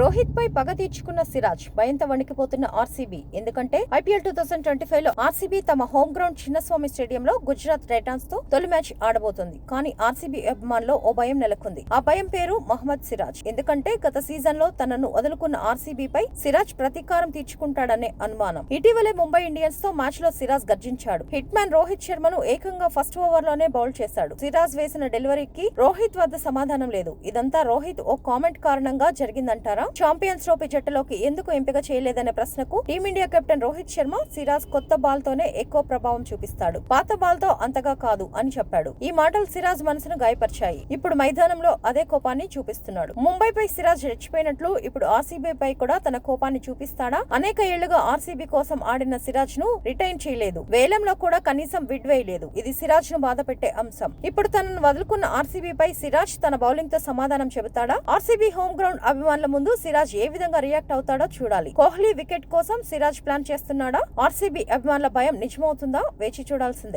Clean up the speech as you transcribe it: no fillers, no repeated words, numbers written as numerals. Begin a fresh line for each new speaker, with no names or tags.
రోహిత్ పై పగ తీర్చుకున్న సిరాజ్ భయంతో వణికిపోతున్న ఆర్సీబీ. ఎందుకంటే ఐపీఎల్ 2025 లో ఆర్సీబీ తమ హోమ్ గ్రౌండ్ చిన్నస్వామి స్టేడియంలో గుజరాత్ టైటాన్స్ తో తొలి మ్యాచ్ ఆడబోతోంది. కానీ ఆర్సీబీ అభిమానుల్లో ఓ భయం నెలకొంది. ఆ భయం పేరు మహమ్మద్ సిరాజ్. ఎందుకంటే గత సీజన్ లో తనను వదులుకున్న ఆర్సీబీ పై సిరాజ్ ప్రతీకారం తీర్చుకుంటాడనే అనుమానం. ఇటీవలే ముంబై ఇండియన్స్ తో మ్యాచ్ లో సిరాజ్ గర్జించాడు. హిట్ మ్యాన్ రోహిత్ శర్మను ఏకంగా ఫస్ట్ ఓవర్ లోనే బౌల్ చేశాడు. సిరాజ్ వేసిన డెలివరీకి రోహిత్ వద్ద సమాధానం లేదు. ఇదంతా రోహిత్ ఓ కామెంట్ కారణంగా జరిగిందంటారా? ఛాంపియన్స్ ట్రోఫీ జట్టులోకి ఎందుకు ఎంపిక చేయలేదనే ప్రశ్నకు టీమిండియా కెప్టెన్ రోహిత్ శర్మ సిరాజ్ కొత్త బాల్ తోనే ఎక్కువ ప్రభావం చూపిస్తాడు, పాత బాల్ తో అంతగా కాదు అని చెప్పాడు. ఈ మాటలు సిరాజ్ మనసును గాయపరిచాయి. ఇప్పుడు మైదానంలో అదే కోపాన్ని చూపిస్తున్నాడు. ముంబైపై సిరాజ్ రెచ్చిపోయినట్లు ఇప్పుడు ఆర్సీబీ పై కూడా తన కోపాన్ని చూపిస్తాడా? అనేక ఏళ్లుగా ఆర్సీబీ కోసం ఆడిన సిరాజ్ ను రిటైన్ చేయలేదు. వేలంలో కూడా కనీసం బిడ్ వేయలేదు. ఇది సిరాజ్ ను బాధ పెట్టే అంశం. ఇప్పుడు తనను వదులుకున్న ఆర్సీబీ పై సిరాజ్ తన బౌలింగ్ తో సమాధానం చెబుతాడా? ఆర్సీబీ హోమ్ గ్రౌండ్ అభిమానుల ముందు సిరాజ్ ఏ విధంగా రియాక్ట్ అవుతాడో చూడాలి. కోహ్లీ వికెట్ కోసం సిరాజ్ ప్లాన్ చేస్తున్నాడా? ఆర్సీబీ అభిమానుల భయం నిజమవుతుందా? వేచి చూడాల్సిందే.